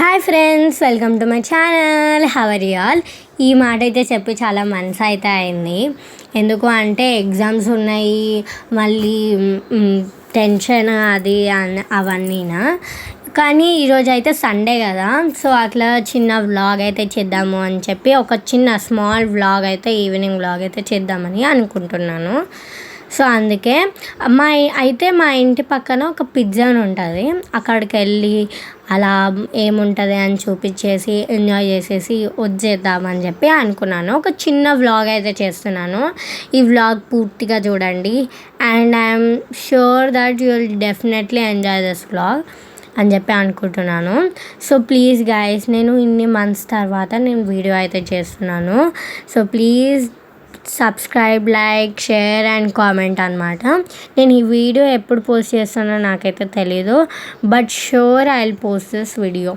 Hi friends, welcome to my channel. How are you all? ఈ మాట అయితే చెప్పి చాలా మంత్స్ అయితే అయింది. ఎందుకు అంటే ఎగ్జామ్స్ ఉన్నాయి, మళ్ళీ టెన్షన్ అది అవన్నీనా. కానీ ఈరోజు అయితే సండే కదా, సో అట్లా చిన్న వ్లాగ్ అయితే చేద్దాము అని చెప్పి ఒక చిన్న స్మాల్ వ్లాగ్ అయితే ఈవినింగ్ వ్లాగ్ అయితే చేద్దామని అనుకుంటున్నాను. సో అందుకే మా ఇంటి పక్కన ఒక పిజ్జా అని ఉంటుంది. అక్కడికి వెళ్ళి అలా ఏముంటుంది అని చూపించేసి ఎంజాయ్ చేసేసి వచ్చేద్దామని చెప్పి అనుకున్నాను. ఒక చిన్న వ్లాగ్ అయితే చేస్తున్నాను. ఈ వ్లాగ్ పూర్తిగా చూడండి and I'm sure that you will definitely enjoy this vlog అని చెప్పి అనుకుంటున్నాను. సో ప్లీజ్ గైస్, నేను ఇన్ని మంత్స్ తర్వాత నేను వీడియో అయితే చేస్తున్నాను. So please subscribe, like, share and comment అనమాట. నేను ఈ వీడియో ఎప్పుడు పోస్ట్ చేస్తానో నాకైతే తెలీదు, but sure I will post this video.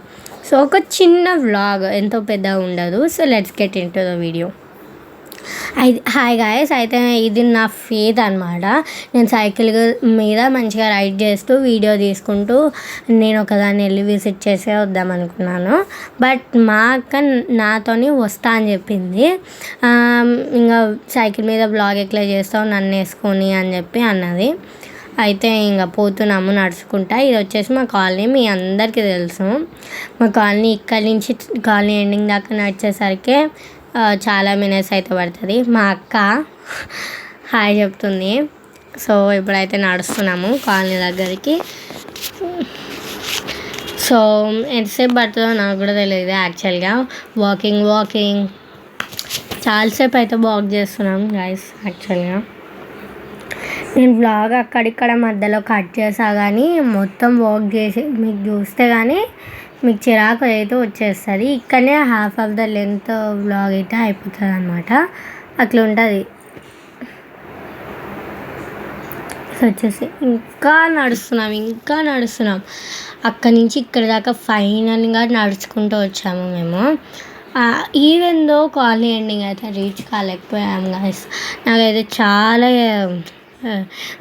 So ఒక చిన్న వ్లాగ్, ఎంతో పెద్దగా ఉండదు. So let's get in to the video. Hi guys, అయితే ఇది నా ఫేత్ అనమాట. నేను సైకిల్ మీద మంచిగా రైడ్ చేస్తూ వీడియో తీసుకుంటూ నేను ఒకదాన్ని వెళ్ళి విజిట్ చేసే వద్దాం అనుకున్నాను. బట్ మా అక్క నాతోని వస్తా అని చెప్పింది. ఇంకా సైకిల్ మీద బ్లాగ్ ఎట్లా చేస్తావు నన్ను వేసుకొని అని చెప్పి అన్నది. అయితే ఇంకా పోతున్నాము నడుచుకుంటా. ఇది వచ్చేసి మా కాలనీ, మీ అందరికీ తెలుసు. మా కాలనీ ఇక్కడి నుంచి కాలనీ ఎండింగ్ దాకా నడిచేసరికి చాలా మినిట్స్ అయితే పడుతుంది. మా అక్క హాయ్ చెప్తుంది. సో ఇప్పుడైతే నడుస్తున్నాము కాలనీ దగ్గరికి. సో ఎంతసేపు పడుతుందో నాకు కూడా తెలియదు యాక్చువల్గా. వాకింగ్ చాలాసేపు అయితే వాక్ చేస్తున్నాం గైస్. యాక్చువల్గా నేను వ్లాగ్ అక్కడిక్కడ మధ్యలో కట్ చేసా, కానీ మొత్తం వాక్ చేసి మీకు చూస్తే కానీ మీకు చిరాకు అయితే వచ్చేస్తుంది. ఇక్కడనే half of the length vlog అయితే అయిపోతుంది అనమాట. అట్లా ఉంటుంది. వచ్చేసి ఇంకా నడుస్తున్నాం. అక్కడి నుంచి ఇక్కడి దాకా ఫైనల్గా నడుచుకుంటూ వచ్చాము మేము. ఈవెన్ దో కాలనీ ఎండింగ్ అయితే రీచ్ కాలేకపోయాము గైస్. నాకైతే చాలా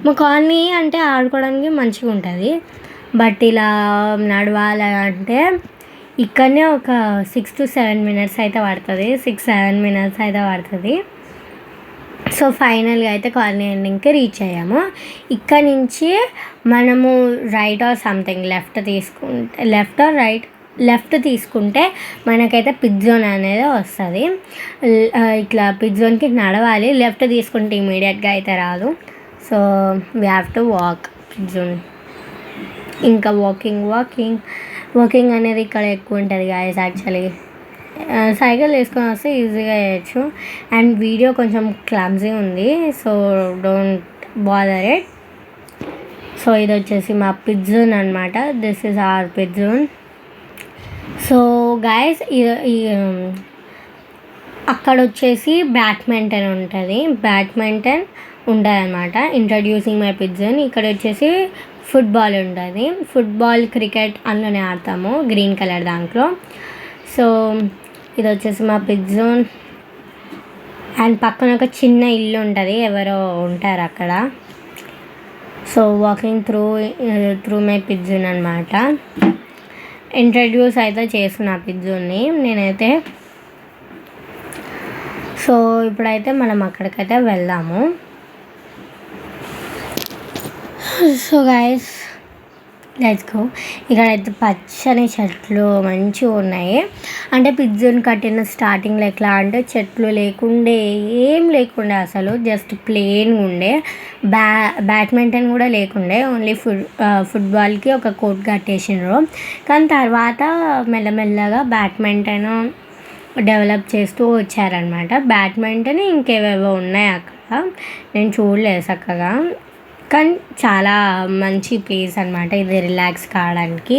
మా కాలనీ అంటే ఆడుకోవడానికి మంచిగా ఉంటుంది, బట్ ఇలా నడవాలి అంటే ఇక్కడనే ఒక 6 to 7 minutes అయితే పడుతుంది. 6-7 minutes అయితే పడుతుంది. సో ఫైనల్గా అయితే కాలనీ ఎండింగ్కి రీచ్ అయ్యాము. ఇక్కడ నుంచి మనము రైట్ ఆర్ సంథింగ్ లెఫ్ట్ తీసుకుంటే మనకైతే పిట్ జోన్ అనేది వస్తుంది. ఇట్లా పిట్ జోన్కి నడవాలి. లెఫ్ట్ తీసుకుంటే ఇమీడియట్గా అయితే రాదు. So we have to walk pit zone. ఇంకా వాకింగ్ అనేది ఇక్కడ ఎక్కువ ఉంటుంది గాయస్. యాక్చువల్లీ సైకిల్ వేసుకొని వస్తే ఈజీగా చేయొచ్చు. అండ్ వీడియో కొంచెం క్లమ్జీ ఉంది, so don't bother it. So ఇది వచ్చేసి మా పిట్ జోన్ అనమాట. This is our pit zone. So guys అక్కడ వచ్చేసి బ్యాడ్మింటన్ ఉంటుంది అనమాట. Introducing my pit zone. ఇక్కడ వచ్చేసి ఫుట్బాల్ ఉంటుంది. ఫుట్బాల్, క్రికెట్ అందులోనే ఆడతాము, గ్రీన్ కలర్ దాంట్లో. సో ఇది వచ్చేసి మా పిట్ జోన్. అండ్ పక్కన ఒక చిన్న ఇల్లు ఉంటుంది, ఎవరో ఉంటారు అక్కడ. So walking through my pit zone అనమాట. ఇంట్రడ్యూస్ అయితే చేస్తున్నా పిట్ జోన్ని నేనైతే. సో ఇప్పుడైతే మనం అక్కడికైతే వెళ్దాము. So guys let's go. ఇక్కడైతే పచ్చని చెట్లు మంచిగా ఉన్నాయి. అంటే పిట్ జోన్ కట్టిన స్టార్టింగ్లో ఎట్లా అంటే చెట్లు ఏం లేకుండే అసలు, జస్ట్ ప్లెయిన్గా ఉండే. బ్యాడ్మింటన్ కూడా లేకుండే, ఓన్లీ ఫుట్బాల్కి ఒక కోర్ట్ కట్టేసినారు. కానీ తర్వాత మెల్లమెల్లగా బ్యాడ్మింటన్ డెవలప్ చేస్తూ వచ్చారనమాట. బ్యాడ్మింటన్ ఇంకేవేవో ఉన్నాయి అక్కడ, నేను చూడలేదు చక్కగా. కానీ చాలా మంచి ప్లేస్ అనమాట ఇది రిలాక్స్ కావడానికి.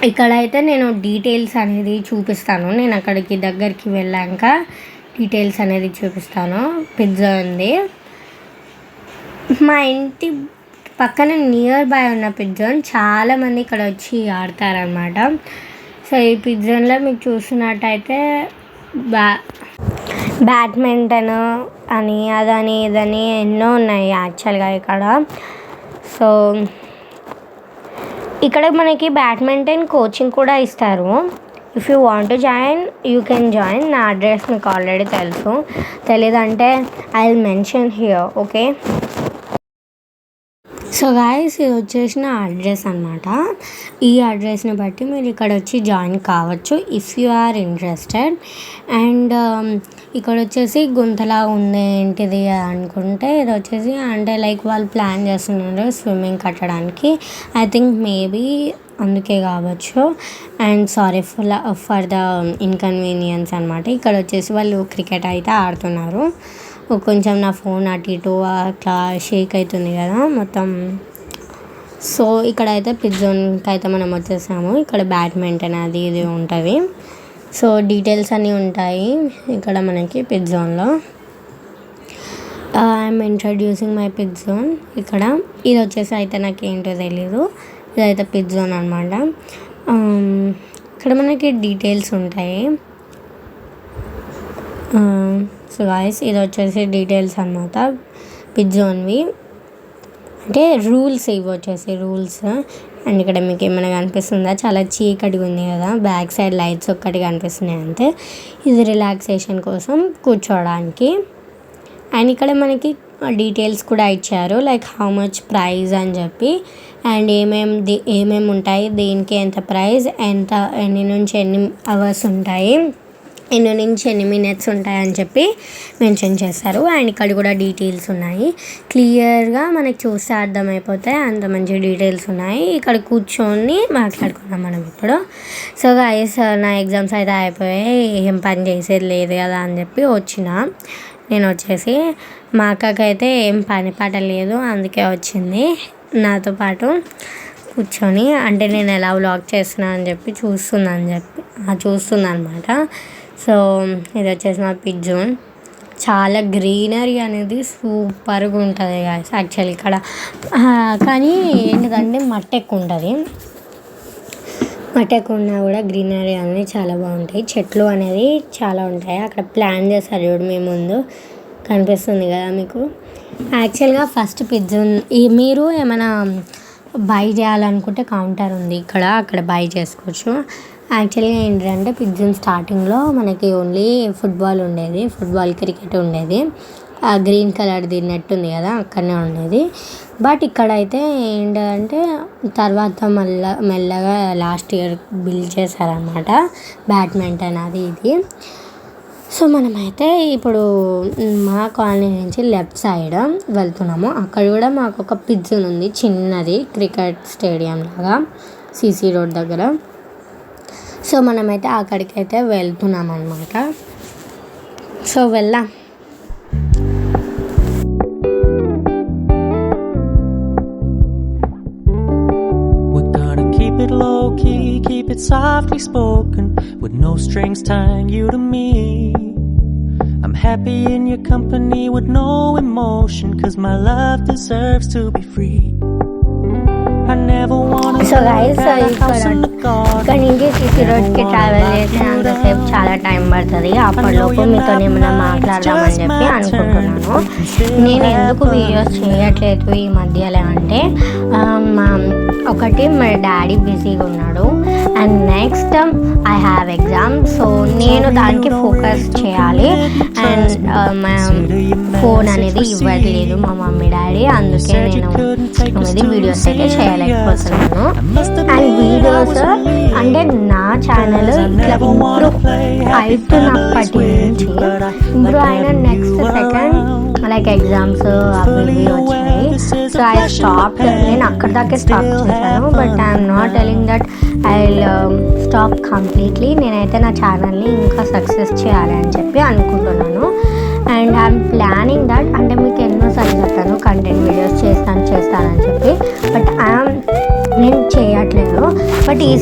ఇక్కడైతే నేను డీటెయిల్స్ అనేది చూపిస్తాను. నేను అక్కడికి దగ్గరికి వెళ్ళాక డీటెయిల్స్ అనేది చూపిస్తాను. పిజ్జా ఉంది మా ఇంటి పక్కన, నియర్ బై ఉన్న పిజ్జా. చాలామంది ఇక్కడ వచ్చి ఆడతారనమాట. సో ఈ పిజ్జాలో మీకు చూసినట్టయితే బ్యాడ్మింటన్ అని అదని ఇదని ఎన్నో ఉన్నాయి యాక్చువల్గా ఇక్కడ. సో ఇక్కడ మనకి బ్యాడ్మింటన్ కోచింగ్ కూడా ఇస్తారు. If you want to join you can join. నా అడ్రస్ మీకు ఆల్రెడీ తెలుసు, తెలీదంటే I will mention here. Okay, so guys ఇది వచ్చేసి నా అడ్రస్ అనమాట. ఈ అడ్రస్ని బట్టి మీరు ఇక్కడ వచ్చి జాయిన్ కావచ్చు if you are interested. And ఇక్కడ వచ్చేసి గుంతలా ఉంది ఏంటిది అనుకుంటే, ఇది వచ్చేసి అంటే లైక్ వాళ్ళు ప్లాన్ చేస్తున్నారు స్విమ్మింగ్ కట్టడానికి. ఐ థింక్ మేబీ అందుకే కావచ్చు. And sorry for the inconvenience అనమాట. ఇక్కడ వచ్చేసి వాళ్ళు క్రికెట్ అయితే ఆడుతున్నారు. కొంచెం నా ఫోన్ అటు ఇటు అట్లా షేక్ అవుతుంది కదా మొత్తం. సో ఇక్కడైతే పిచ్ జోన్కి అయితే మనం వచ్చేసాము. ఇక్కడ బ్యాడ్మింటన్ అది ఇది ఉంటుంది. సో డీటెయిల్స్ అన్నీ ఉంటాయి ఇక్కడ మనకి పిచ్ జోన్లో. I'm introducing my pitch zone. ఇక్కడ ఇది వచ్చేసి అయితే నాకు ఏంటో తెలీదు, ఇదైతే పిచ్ జోన్ అనమాట. ఇక్కడ మనకి డీటెయిల్స్ ఉంటాయి. సో గాయస్ ఇది వచ్చేసి డీటెయిల్స్ అనమాట పిచ్ జోన్వి, అంటే రూల్స్ ఇవి వచ్చేసి రూల్స్. అండ్ ఇక్కడ మీకు ఏమైనా కనిపిస్తుందా, చాలా చీకటిగా ఉంది కదా, బ్యాక్ సైడ్ లైట్స్ ఒక్కటి కనిపిస్తున్నాయి అంతే. ఇది రిలాక్సేషన్ కోసం కూర్చోవడానికి. అండ్ ఇక్కడ మనకి డీటెయిల్స్ కూడా ఇచ్చారు, లైక్ హౌ మచ్ ప్రైజ్ అని చెప్పి, అండ్ ఏమేమి ఉంటాయి, దేనికి ఎంత ప్రైజ్, ఎన్ని నుంచి ఎన్ని అవర్స్ ఉంటాయి, ఎన్ని నుంచి ఎన్ని మినిట్స్ ఉంటాయని చెప్పి మెన్షన్ చేస్తారు. అండ్ ఇక్కడ కూడా డీటెయిల్స్ ఉన్నాయి, క్లియర్గా మనకి చూస్తే అర్థమైపోతాయి, అంత మంచి డీటెయిల్స్ ఉన్నాయి. ఇక్కడ కూర్చొని మాట్లాడుకున్నాం మనం ఇప్పుడు. సో గైస్ నా ఎగ్జామ్స్ అయితే అయిపోయాయి, ఏం పని చేసేది లేదు కదా అని చెప్పి నేను వచ్చేసి మా అక్కకైతే ఏం పని పాట లేదు, అందుకే వచ్చింది నాతో పాటు కూర్చొని. అంటే నేను ఎలా వ్లాగ్ చేస్తున్నా అని చెప్పి చూస్తుంది అనమాట. సో ఇది వచ్చేసి మా పిచ్ జోన్. చాలా గ్రీనరీ అనేది సూపర్గా ఉంటుంది గాయస్ యాక్చువల్లీ ఇక్కడ. కానీ ఏంటిదంటే మట్టి ఎక్కువ ఉంటుంది, మట్టి ఎక్కువ ఉన్నా కూడా గ్రీనరీ అనేది చాలా బాగుంటాయి. చెట్లు అనేది చాలా ఉంటాయి. అక్కడ ప్లాన్ చేస్తారు చూడు, మీ ముందు కనిపిస్తుంది కదా మీకు. యాక్చువల్గా ఫస్ట్ పిచ్ జోన్ మీరు ఏమైనా బై చేయాలనుకుంటే కౌంటర్ ఉంది ఇక్కడ, అక్కడ బై చేసుకోవచ్చు. యాక్చువల్గా ఏంటంటే పిచ్ జోన్ స్టార్టింగ్లో మనకి ఓన్లీ ఫుట్బాల్ క్రికెట్ ఉండేది. గ్రీన్ కలర్ది నెట్ ఉంది కదా అక్కడనే ఉండేది. బట్ ఇక్కడైతే ఏంటంటే తర్వాత మెల్లగా లాస్ట్ ఇయర్ బిల్డ్ చేశారనమాట బ్యాడ్మింటన్ అది ఇది. సో మనమైతే ఇప్పుడు మా కాలనీ నుంచి లెఫ్ట్ సైడ్ వెళ్తున్నాము. అక్కడ కూడా మాకు ఒక పిచ్ జోన్ ఉంది, చిన్నది క్రికెట్ స్టేడియం లాగా, సిసి రోడ్ దగ్గర. సో మనమైతే అక్కడికైతే వెళ్తున్నాం అన్నమాట. సో వెళ్దాం. Keep it low key, keep it softly spoken, with no strings tying you to me. I'm happy in your company with no emotion, 'cause my love deserves to be free. So guys ఇక్కడ నుంచి CC రోడ్కి travel చేసినంతసేపు చాలా time పడుతుంది. అప్పటిలోపు మీతో ఏమైనా మాట్లాడదామని చెప్పి అనుకుంటున్నాను. నేను ఎందుకు వీడియోస్ చేయట్లేదు ఈ మధ్యలో అంటే ఒకటి మా డాడీ బిజీగా ఉన్నాడు, and next I have exam. So నేను దానికి ఫోకస్ చేయాలి. అండ్ మా ఫోన్ అనేది ఇవ్వట్లేదు మా మమ్మీ డాడీ, అందుకే నేను వీడియోస్ అయితే చేయలేకపోతున్నాను. అండ్ వీడియోస్ అంటే నా ఛానల్ ఇట్లా ఇంప్రూవ్ అవుతున్నప్పటి నుంచి ఇంప్రూవ్ అయిన నెక్స్ట్ సెకండ్ లైక్ ఎగ్జామ్స్ అవి వచ్చాయి. సో ఐ స్టాప్, నేను అక్కడ దాకే స్టాప్ చేశాను. But I'm not telling that I will stop completely. నేనైతే నా ఛానల్ని ఇంకా సక్సెస్ చేయాలి అని చెప్పి అనుకుంటున్నాను. అండ్ ఐఎమ్ ప్లానింగ్ దట్, అంటే మీకు ఎన్నోసార్లు చెప్తాను కంటెంట్ వీడియోస్ చేస్తానని చెప్పి, బట్ నేను చేయట్లేదు. బట్ ఈ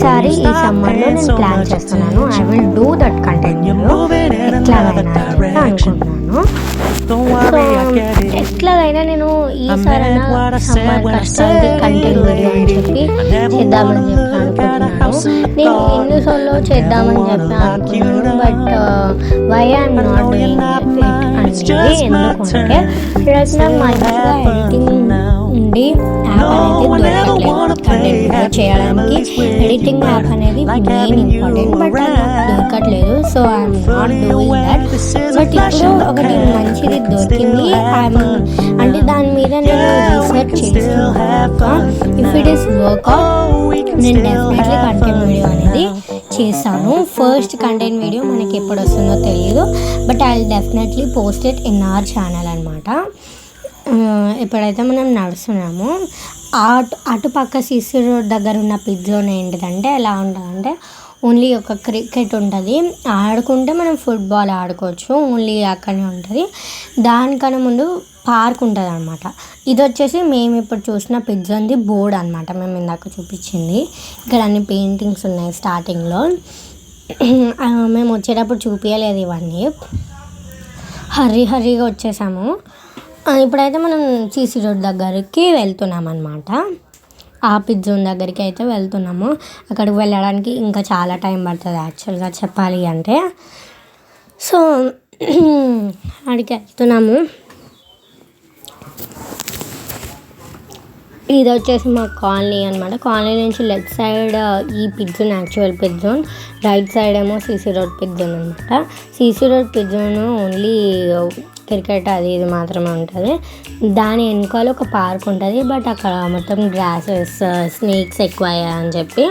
సమ్మర్లో నేను ప్లాన్ చేస్తున్నాను. I will do that content video ఎట్లాగైనా అనుకుంటున్నాను. సో ఎట్లాగైనా నేను ఈసారైనా సమ్మర్ కష్టానికి కంటెంట్ వీడియో అని చెప్పి చేద్దామని చెప్పి అనుకుంటున్నాను. నేను ఎన్నిసార్లు చేద్దామని చెప్పి అనుకున్నాను, but why I'm not doing it అనేది ఎందుకంటే నాకు మంచిగా ఎడిటింగ్ ఉండి యాప్ అనేది దొరకట్లేదు కంటెంట్ వీడియో చేయడానికి. ఎడిటింగ్ యాప్ అనేది మెయిన్ ఇంపార్టెంట్, బట్ అది నాకు దొరకట్లేదు. So I'm not doing that. But ఇప్పుడు ఒకటి మంచిది దొరికింది. అంటే దాని మీద నేను రీసెర్చ్ చేస్తున్నాను. ఇఫ్ ఇట్ ఈస్ వర్క్అవుట్ నేను డెఫినెట్లీ కంటెంట్ వీడియో అనేది చేస్తాను. ఫస్ట్ కంటెంట్ వీడియో మనకి ఎప్పుడు వస్తుందో తెలియదు, but I will definitely post it in our channel అనమాట. ఎప్పుడైతే మనం నడుస్తున్నామో అటుపక్క సిసి రోడ్ దగ్గర ఉన్న పిచ్ జోన్ ఏంటిదంటే ఎలా ఉంటుందంటే ఓన్లీ ఒక క్రికెట్ ఉంటుంది, ఆడుకుంటే మనం ఫుట్బాల్ ఆడుకోవచ్చు, ఓన్లీ అక్కడనే ఉంటుంది. దానికన్నా ముందు పార్క్ ఉంటుంది అనమాట. ఇది వచ్చేసి మేము ఇప్పుడు చూసిన పిచ్ జోన్ది బోర్డ్ అనమాట, మేము ఇందాక చూపించింది. ఇక్కడ అన్ని పెయింటింగ్స్ ఉన్నాయి స్టార్టింగ్లో. మేము వచ్చేటప్పుడు చూపించలేదు ఇవన్నీ, హర్రీగా వచ్చేసాము. ఇప్పుడైతే మనం సిసి రోడ్ దగ్గరికి వెళ్తున్నాం అనమాట. ఆ పిచ్ జోన్ దగ్గరికి అయితే వెళ్తున్నాము. అక్కడికి వెళ్ళడానికి ఇంకా చాలా టైం పడుతుంది యాక్చువల్గా చెప్పాలి అంటే. సో అక్కడికి వెళ్తున్నాము. ఇది వచ్చేసి మా కాలనీ అనమాట. కాలనీ నుంచి లెఫ్ట్ సైడ్ ఈ pitch zone, actual pitch zone, right side ఏమో సిసి రోడ్ పిచ్ జోన్ అనమాట. CC road pitch zone only cricket అది ఇది మాత్రమే ఉంటుంది. దాని వెనకాల ఒక పార్క్ ఉంటుంది, బట్ అక్కడ మొత్తం గ్రాసెస్ స్నేక్స్ ఎక్కువ అయ్యాయని చెప్పి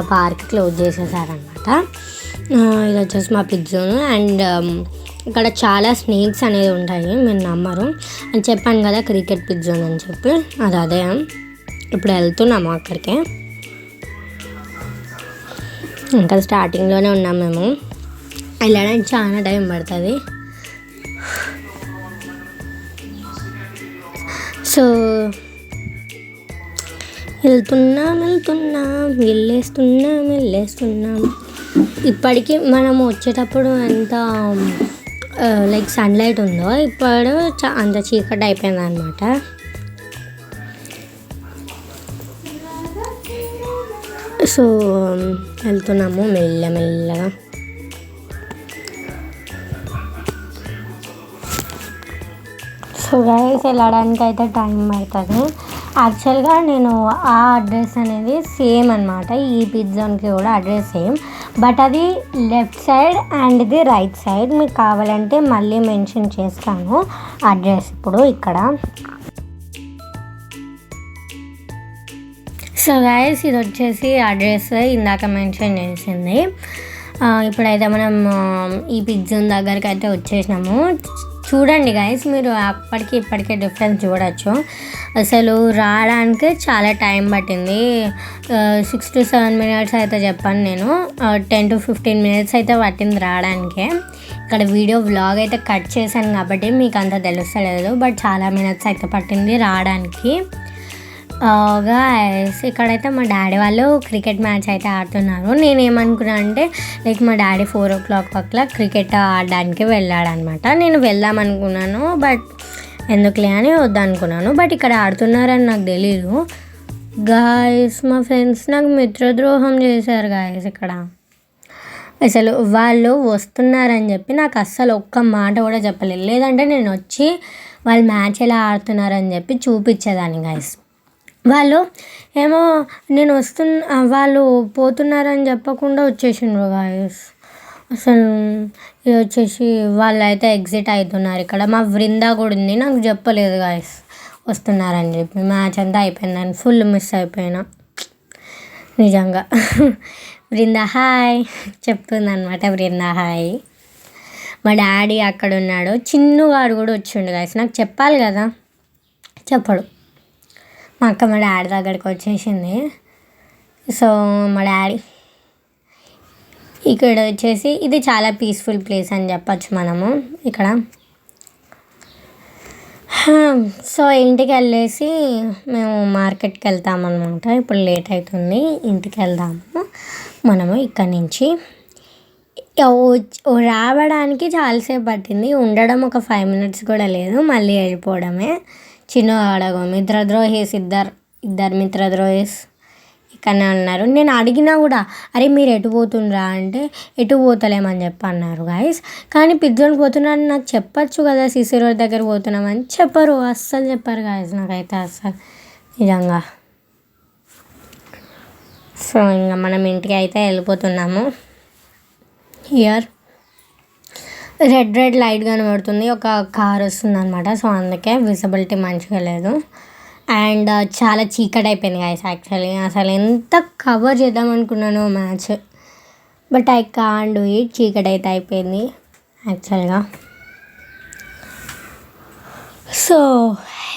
పార్క్ క్లోజ్ చేసేసారనమాట. ఇది వచ్చేసి మా పిచ్ జోన్. అండ్ ఇక్కడ చాలా స్నేక్స్ అనేది ఉంటాయి, మీరు నమ్మరు అని చెప్పాను కదా క్రికెట్ పిచ్ జోన్ అని చెప్పి. అదే ఇప్పుడు వెళ్తున్నాము అక్కడికే. ఇంకా స్టార్టింగ్లోనే ఉన్నాం మేము, వెళ్ళడానికి చాలా టైం పడుతుంది. సో వెళ్ళేస్తున్నాం. ఇప్పటికీ మనము వచ్చేటప్పుడు ఎంత లైక్ సన్లైట్ ఉందో ఇప్పుడు అంత చీకటి అయిపోయింది అనమాట. సో వెళ్తున్నాము మెల్లగా. సో గైస్ వెళ్ళడానికి అయితే టైం పడుతుంది. యాక్చువల్గా నేను ఆ అడ్రస్ అనేది సేమ్ అనమాట, ఈ పిచ్ జోన్కి కూడా అడ్రస్ సేమ్, బట్ అది లెఫ్ట్ సైడ్ అండ్ ఇది రైట్ సైడ్. మీకు కావాలంటే మళ్ళీ మెన్షన్ చేస్తాను అడ్రస్ ఇప్పుడు ఇక్కడ. సో గైస్ ఇది వచ్చేసి అడ్రస్ ఇందాక మెన్షన్ చేసింది. ఇప్పుడైతే మనం ఈ పిచ్ జోన్ దగ్గరికి అయితే వచ్చేసినాము. చూడండి గైస్, మీరు అప్పటికి ఇప్పటికే డిఫరెన్స్ చూడొచ్చు. అసలు రావడానికి చాలా టైం పట్టింది. 6 to 7 minutes అయితే చెప్పాను నేను, 10 to 15 minutes అయితే పట్టింది రావడానికి. ఇక్కడ వీడియో వ్లాగ్ అయితే కట్ చేశాను కాబట్టి మీకు అంత తెలుస్తలేదు, బట్ చాలా మినిట్స్ అయితే పట్టింది రావడానికి. గైస్ ఇక్కడైతే మా డాడీ వాళ్ళు క్రికెట్ మ్యాచ్ అయితే ఆడుతున్నారు. నేనేమనుకున్నా అంటే లైక్ మా డాడీ 4 o'clock అట్లా క్రికెట్ ఆడడానికి వెళ్ళాడనమాట. నేను వెళ్దాం అనుకున్నాను, బట్ ఎందుకులే అని వద్దనుకున్నాను. బట్ ఇక్కడ ఆడుతున్నారని నాకు తెలీదు. గాయస్ మా ఫ్రెండ్స్ నాకు మిత్రద్రోహం చేశారు గాయస్. ఇక్కడ అసలు వాళ్ళు వస్తున్నారని చెప్పి నాకు అస్సలు ఒక్క మాట కూడా చెప్పలేదు, లేదంటే నేను వచ్చి వాళ్ళు మ్యాచ్ ఎలా ఆడుతున్నారని చెప్పి చూపించేదాన్ని గాయస్. వాళ్ళు ఏమో నేను వాళ్ళు పోతున్నారని చెప్పకుండా వచ్చేసిండ్రు గాయస్. అసలు ఇది వచ్చేసి వాళ్ళు అయితే ఎగ్జిట్ అవుతున్నారు. ఇక్కడ మా బృందా కూడా ఉంది, నాకు చెప్పలేదు గాయస్ వస్తున్నారని చెప్పి. మ్యాచ్ అంతా అయిపోయిందని ఫుల్ మిస్ అయిపోయినా నిజంగా. బృందా హాయ్ చెప్తుంది అనమాట. బృందా హాయ్. మా డాడీ అక్కడ ఉన్నాడు, చిన్నవాడు కూడా వచ్చిండు గాయస్. నాకు చెప్పాలి కదా, చెప్పడు. మా అక్క మా డాడీ దగ్గరికి వచ్చేసింది. సో మా డాడీ ఇక్కడ వచ్చేసి ఇది చాలా పీస్ఫుల్ ప్లేస్ అని చెప్పచ్చు మనము ఇక్కడ. సో ఇంటికి వెళ్ళేసి మేము మార్కెట్కి వెళ్తామన్నమాట. ఇప్పుడు లేట్ అవుతుంది, ఇంటికి వెళ్దాము మనము. ఇక్కడి నుంచి రావడానికి చాలాసేపు పట్టింది, ఉండడం ఒక 5 minutes కూడా లేదు, మళ్ళీ వెళ్ళిపోవడమే. చిన్నవాడగో మిత్రద్రోహేస్, ఇద్దరు మిత్రద్రోహేస్ ఇక్కడనే ఉన్నారు. నేను అడిగినా కూడా అరే మీరు ఎటు పోతుండ్రా అంటే ఎటు పోతలేమని చెప్పి అన్నారు గాయస్. కానీ పిజ్జోన్ పోతున్నారని నాకు చెప్పచ్చు కదా, సిసి రోడ్ దగ్గర పోతున్నామని. చెప్పరు, అస్సలు చెప్పరు గాయస్ నాకైతే అస్సలు నిజంగా. సో ఇంకా మనం ఇంటికి అయితే వెళ్ళిపోతున్నాము. హియర్ రెడ్ లైట్ కనబడుతుంది, ఒక కార్ వస్తుంది అనమాట. సో అందుకే విజిబిలిటీ మంచిగా లేదు అండ్ చాలా చీకటి అయిపోయింది గాయస్. యాక్చువల్లీ అసలు ఎంత కవర్ చేద్దాం అనుకున్నాను match, but I can't do it. చీకటి అయితే అయిపోయింది యాక్చువల్గా. సో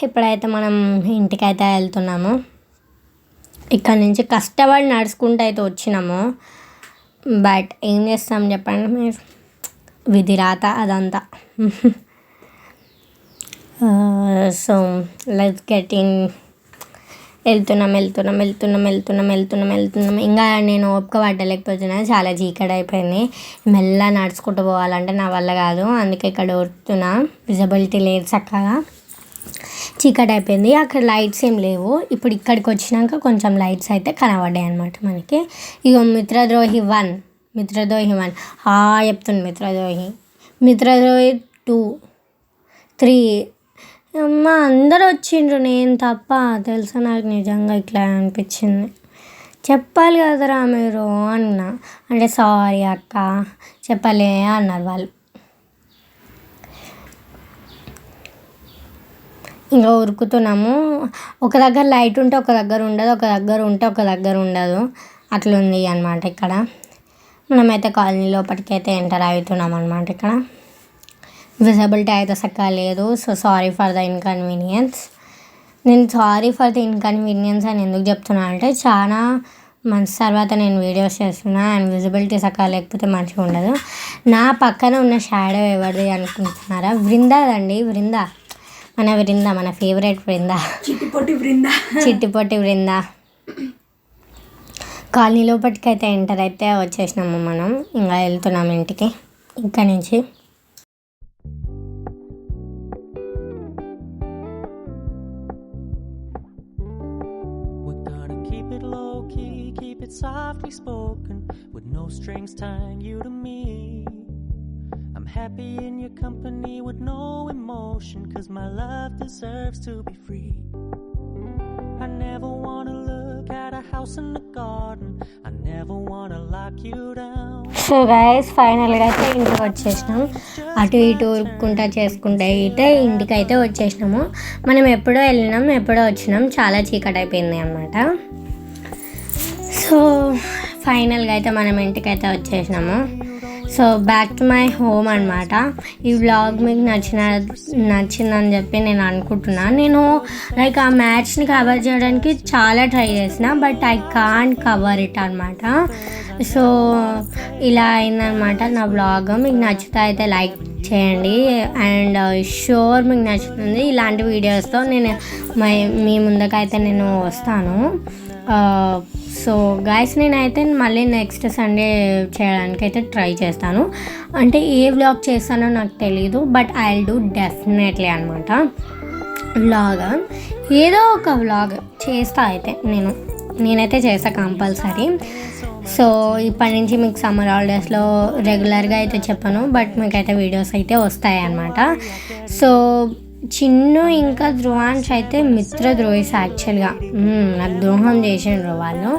ఇప్పుడైతే మనం ఇంటికైతే వెళ్తున్నాము. ఇక్కడ నుంచి కష్టపడి నడుచుకుంటూ అయితే వచ్చినాము, బట్ ఏం చేస్తాం చెప్పండి మీరు, విధి రాత అదంతా. So let's get in. వెళ్తున్నాం. ఇంకా నేను ఓపిక పట్టలేకపోతున్నా, చాలా చీకటి అయిపోయింది. మెల్ల నడుచుకుంటూ పోవాలంటే నా వల్ల కాదు, అందుకే ఇక్కడ ఓడుతున్నా. విజిబిలిటీ లేదు చక్కగా, చీకటి అయిపోయింది. అక్కడ లైట్స్ ఏం లేవు. ఇప్పుడు ఇక్కడికి వచ్చినాక కొంచెం లైట్స్ అయితే కనబడ్డాయి అనమాట మనకి. ఇగో మిత్రద్రోహి 1 చెప్తుంది. మిత్రద్రోహి 2, 3 అమ్మ అందరూ వచ్చిండ్రు, నేను తప్ప. తెలుసా నాకు నిజంగా ఇట్లా అనిపించింది. చెప్పాలి కదరా మీరు అన్నా, అంటే సారీ అక్క చెప్పలే అన్నారు వాళ్ళు. ఇంకా ఉరుకుతున్నాము. ఒక దగ్గర లైట్ ఉంటే ఒక దగ్గర ఉండదు, ఒక దగ్గర ఉంటే ఒక దగ్గర ఉండదు, అట్లుంది అనమాట ఇక్కడ. మనమైతే కాలనీ లోపలికైతే ఎంటర్ అవుతున్నాం అనమాట. ఇక్కడ విజిబిలిటీ అయితే చక్కగా లేదు. So sorry for the inconvenience. నేను సారీ ఫర్ ద ఇన్కన్వీనియన్స్ అని ఎందుకు చెప్తున్నా అంటే, చాలా మంత్స్ తర్వాత నేను వీడియోస్ చేస్తున్నా అండ్ విజిబిలిటీ చక్కగా లేకపోతే మంచిగా ఉండదు. నా పక్కన ఉన్న షాడో ఎవరిది అనుకుంటున్నారా? వృందాదండి, మన ఫేవరెట్ చిట్టిపొట్టి వృంద. కాలనీ లోపలికైతే ఎంటర్ అయితే వచ్చేసినాము మనం. ఇంకా వెళ్తున్నాము ఇంటికి ఇక్కడ నుంచి. Keep it softly spoken, with no strings tying you to me. I'm happy in your company with no emotion, 'cause my love deserves to be free. I never wanna look at a house in the garden, I never wanna lock you down. So guys ఫైనల్గా అయితే ఇంటికి వచ్చేసినాం. అటు ఇటు ఊరుకుంటా చేసుకుంటా అయితే ఇంటికి అయితే వచ్చేసినాము. మనం ఎప్పుడో వెళ్ళినాం, ఎప్పుడో వచ్చినాం, చాలా చీకటి అయిపోయింది అన్నమాట. సో ఫైనల్గా అయితే మనం ఇంటికైతే వచ్చేసినాము. So back to my home అనమాట. ఈ వ్లాగ్ మీకు నచ్చిందని చెప్పి నేను అనుకుంటున్నాను. నేను లైక్ ఆ మ్యాచ్ని కవర్ చేయడానికి చాలా ట్రై చేసిన, but I can't cover it అనమాట. సో ఇలా అయిందనమాట నా వ్లాగ్. మీకు నచ్చితే అయితే లైక్ చేయండి అండ్ షూర్ మీకు నచ్చుతుంది. ఇలాంటి వీడియోస్తో నేను మీ ముందుకైతే నేను వస్తాను. సో గైస్ నేనైతే మళ్ళీ నెక్స్ట్ సండే చేయడానికి అయితే ట్రై చేస్తాను. అంటే ఏ వ్లాగ్ చేస్తానో నాకు తెలీదు, but I will do definitely అనమాట. వ్లాగ్ ఏదో ఒక వ్లాగ్ చేస్తా అయితే నేనైతే చేస్తా కంపల్సరీ. సో ఇప్పటి నుంచి మీకు సమ్మర్ హాలిడేస్లో రెగ్యులర్గా అయితే చెప్పను, బట్ మీకైతే వీడియోస్ అయితే వస్తాయి అన్నమాట. సో చిన్ను ఇంకా ధ్రువాంశ్ అయితే మిత్రద్రోహిస్ యాక్చువల్గా నాకు ద్రోహం చేసిండ్రు వాళ్ళు.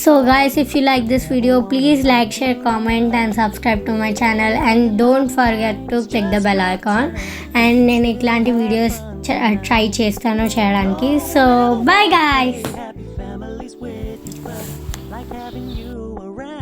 So guys, if you like this video, please like, share, comment and subscribe to my channel and don't forget to click the bell icon. And నేను ఇట్లాంటి వీడియోస్ ట్రై చేస్తాను చేయడానికి. So bye guys. Happy families with you, like having you around.